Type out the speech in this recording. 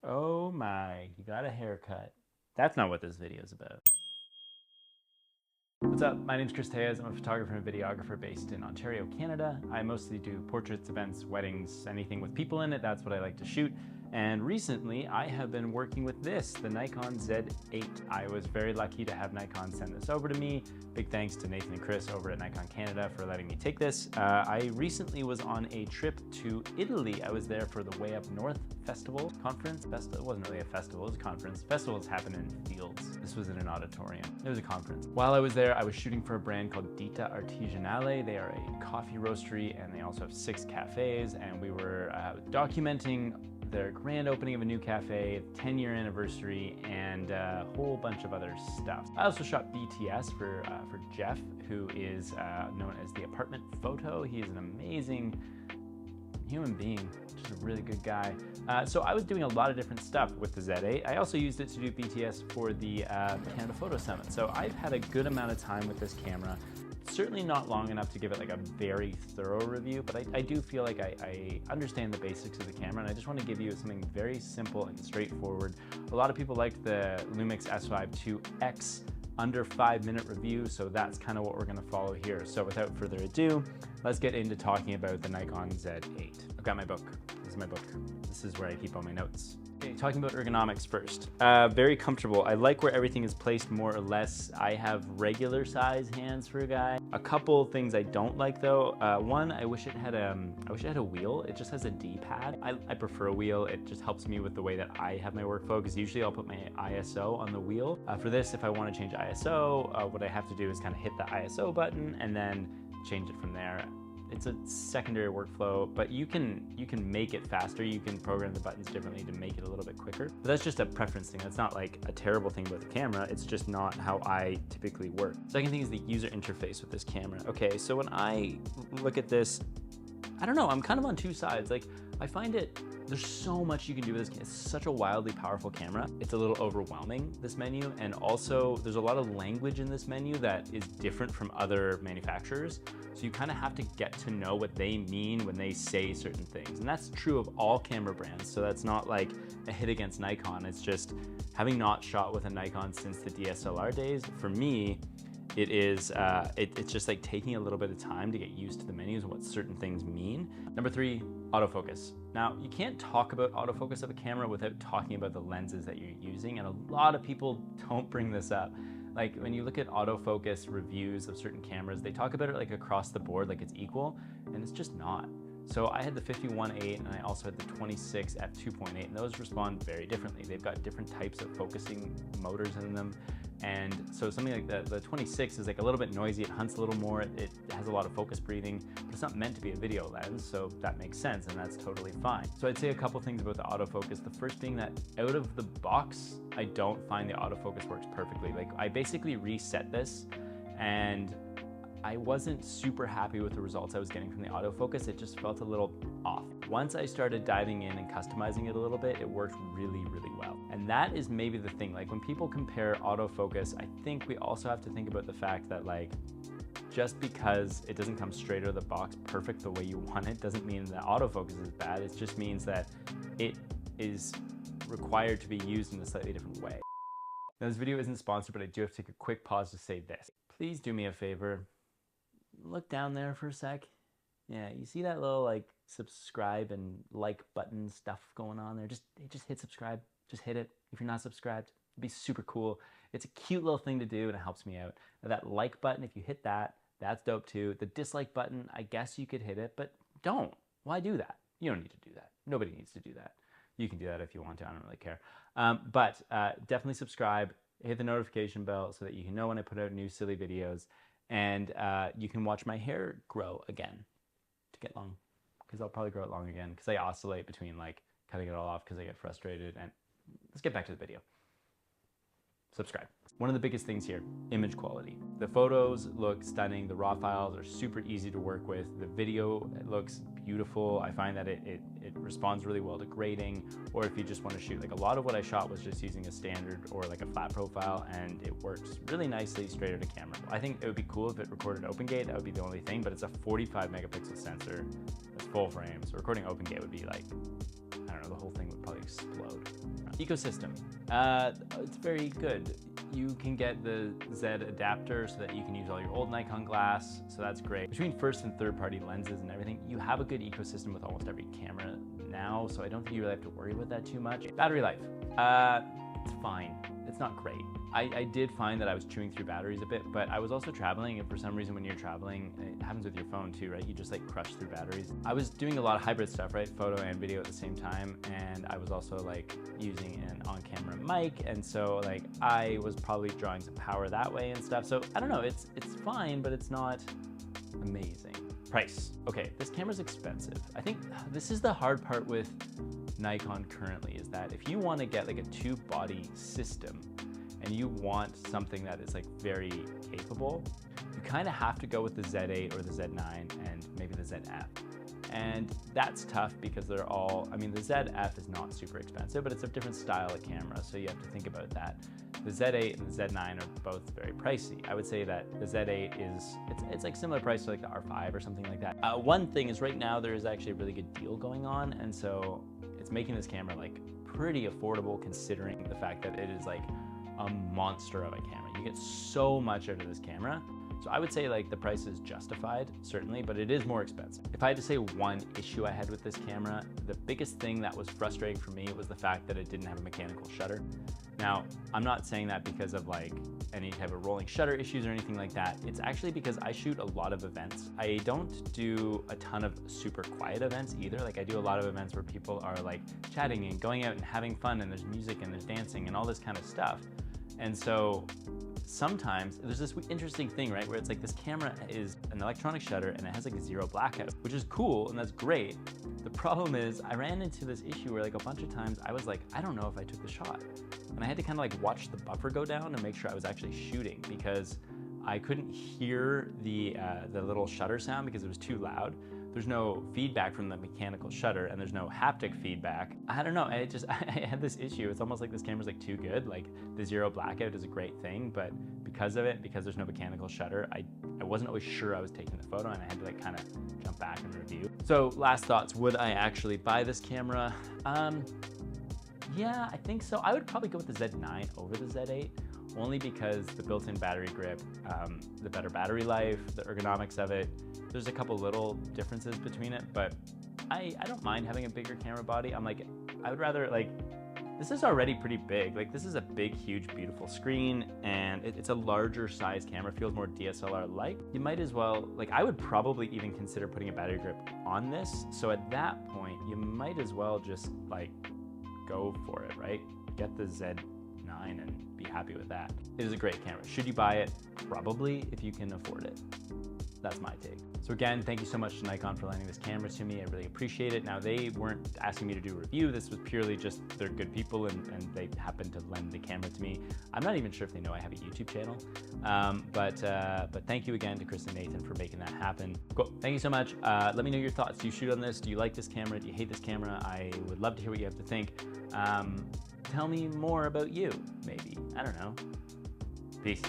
Oh my, you got a haircut. That's not what this video is about. What's up? My name's Tellez. I'm a photographer and videographer based in Ontario, Canada. I mostly do portraits, events, weddings, anything with people in it. That's what I like to shoot. And recently I have been working with this, the Nikon Z8. I was very lucky to have Nikon send this over to me. Big thanks to Nathan and Chris over at Nikon Canada for letting me take this. I recently was on a trip to Italy. I was there for the Way Up North Festival conference. It wasn't really a festival, it was a conference. Festivals happen in fields. This was in an auditorium. It was a conference. While I was there, I was shooting for a brand called Ditta Artigianale. They are a coffee roastery and they also have 6 cafes, and we were documenting their grand opening of a new cafe, 10-year anniversary, and a whole bunch of other stuff. I also shot BTS for Jeff, who is known as the Apartment Photo. He is an amazing human being, just a really good guy. So I was doing a lot of different stuff with the Z8. I also used it to do BTS for the Canada Photo Summit. So I've had a good amount of time with this camera. Certainly not long enough to give it like a very thorough review, but I do feel like I understand the basics of the camera, and I just want to give you something very simple and straightforward. A lot of people liked the Lumix S5 IIX under 5-minute review, so that's kind of what we're going to follow here. So without further ado, let's get into talking about the Nikon Z8. I've got my book. This is my book. This is where I keep all my notes. Okay, talking about ergonomics first. Very comfortable. I like where everything is placed more or less. I have regular size hands for a guy. A couple things I don't like though. One, I wish it had a wheel. It just has a D-pad. I prefer a wheel. It just helps me with the way that I have my workflow, because usually I'll put my ISO on the wheel. For this, if I want to change ISO, what I have to do is kind of hit the ISO button and then change it from there. It's a secondary workflow, but you can make it faster. You can program the buttons differently to make it a little bit quicker. But that's just a preference thing. That's not like a terrible thing about the camera. It's just not how I typically work. Second thing is the user interface with this camera. Okay, so when I look at this, I don't know, I'm kind of on two sides. Like, I find there's so much you can do with this. It's such a wildly powerful camera. It's a little overwhelming, this menu, and also there's a lot of language in this menu that is different from other manufacturers. So you kind of have to get to know what they mean when they say certain things. And that's true of all camera brands. So that's not like a hit against Nikon. It's just, having not shot with a Nikon since the DSLR days, for me, it's just like taking a little bit of time to get used to the menus and what certain things mean. Number 3, autofocus. Now, you can't talk about autofocus of a camera without talking about the lenses that you're using, and a lot of people don't bring this up. Like, when you look at autofocus reviews of certain cameras, they talk about it like across the board, like it's equal, and it's just not. So I had the 51.8 and I also had the 26 f2.8, and those respond very differently. They've got different types of focusing motors in them. And so something like the 26 is like a little bit noisy, it hunts a little more, it has a lot of focus breathing, but it's not meant to be a video lens, so that makes sense, and that's totally fine. So I'd say a couple things about the autofocus. The first being that out of the box, I don't find the autofocus works perfectly. Like, I basically reset this, and I wasn't super happy with the results I was getting from the autofocus. It just felt a little off. Once I started diving in and customizing it a little bit, it worked really, really well. And that is maybe the thing. Like, when people compare autofocus, I think we also have to think about the fact that, like, just because it doesn't come straight out of the box perfect the way you want it doesn't mean that autofocus is bad. It just means that it is required to be used in a slightly different way. Now, this video isn't sponsored, but I do have to take a quick pause to say this. Please do me a favor. Look down there for a sec. Yeah, you see that little like subscribe and like button stuff going on there? Just hit subscribe. Just hit it. If you're not subscribed, it'd be super cool. It's a cute little thing to do and it helps me out. Now, that like button, if you hit that, that's dope too. The dislike button, I guess you could hit it, but don't. Why do that? You don't need to do that. Nobody needs to do that. You can do that if you want to. I don't really care. But definitely subscribe. Hit the notification bell so that you can know when I put out new silly videos. And you can watch my hair grow again to get long, because I'll probably grow it long again, because I oscillate between like cutting it all off because I get frustrated. And let's get back to the video. Subscribe. One of the biggest things here, image quality. The photos look stunning. The raw files are super easy to work with. The video looks beautiful. I find that it responds really well to grading, or if you just want to shoot. Like, a lot of what I shot was just using a standard or like a flat profile, and it works really nicely straight out of camera. I think it would be cool if it recorded open gate. That would be the only thing, but it's a 45 megapixel sensor. It's full frame, so recording open gate would be like, I don't know, the whole thing would probably explode. Ecosystem. It's very good. You can get the Z adapter so that you can use all your old Nikon glass, so that's great. Between first and third party lenses and everything, you have a good ecosystem with almost every camera now, so I don't think you really have to worry about that too much. Battery life, it's fine. It's not great. I did find that I was chewing through batteries a bit, but I was also traveling, and for some reason when you're traveling, it happens with your phone too, right? You just like crush through batteries. I was doing a lot of hybrid stuff, right? Photo and video at the same time, and I was also like using an on-camera mic, and so like I was probably drawing some power that way and stuff. So I don't know, it's fine, but it's not amazing. Price. Okay, this camera's expensive. I think this is the hard part with Nikon currently, is that if you want to get like a two-body system and you want something that is like very capable, you kind of have to go with the Z8 or the Z9 and maybe the ZF. And that's tough because they're all, I mean, the ZF is not super expensive, but it's a different style of camera, so you have to think about that. The Z8 and the Z9 are both very pricey. I would say that the Z8 is, it's like similar price to like the R5 or something like that. One thing is right now there is actually a really good deal going on, and so it's making this camera like pretty affordable considering the fact that it is like a monster of a camera. You get so much out of this camera. So I would say like the price is justified, certainly, but it is more expensive. If I had to say one issue I had with this camera, the biggest thing that was frustrating for me was the fact that it didn't have a mechanical shutter. Now, I'm not saying that because of like any type of rolling shutter issues or anything like that. It's actually because I shoot a lot of events. I don't do a ton of super quiet events either. Like I do a lot of events where people are like chatting and going out and having fun, and there's music and there's dancing and all this kind of stuff. And so sometimes there's this interesting thing, right, where it's like this camera is an electronic shutter and it has like a zero blackout, which is cool and that's great. The problem is I ran into this issue where like a bunch of times I was like, I don't know if I took the shot. And I had to kind of like watch the buffer go down and make sure I was actually shooting, because I couldn't hear the little shutter sound because it was too loud. There's no feedback from the mechanical shutter and there's no haptic feedback. I don't know, I had this issue. It's almost like this camera's like too good. Like the zero blackout is a great thing, but because of it, because there's no mechanical shutter, I wasn't always sure I was taking the photo, and I had to like kind of jump back and review. So last thoughts, would I actually buy this camera? Yeah, I think so. I would probably go with the Z9 over the Z8, only because the built-in battery grip, the better battery life, the ergonomics of it. There's a couple little differences between it, but I don't mind having a bigger camera body. I'm like, I would rather like, this is already pretty big. Like this is a big, huge, beautiful screen, and it's a larger size camera, feels more DSLR-like. You might as well, like I would probably even consider putting a battery grip on this. So at that point, you might as well just like go for it, right? Get the Z9 and be happy with that. It is a great camera. Should you buy it? Probably, if you can afford it. That's my take. So again, thank you so much to Nikon for lending this camera to me. I really appreciate it. Now, they weren't asking me to do a review. This was purely just, they're good people and they happened to lend the camera to me. I'm not even sure if they know I have a YouTube channel. But thank you again to Chris and Nathan for making that happen. Cool, thank you so much. Let me know your thoughts. Do you shoot on this? Do you like this camera? Do you hate this camera? I would love to hear what you have to think. Tell me more about you, maybe. I don't know. Peace.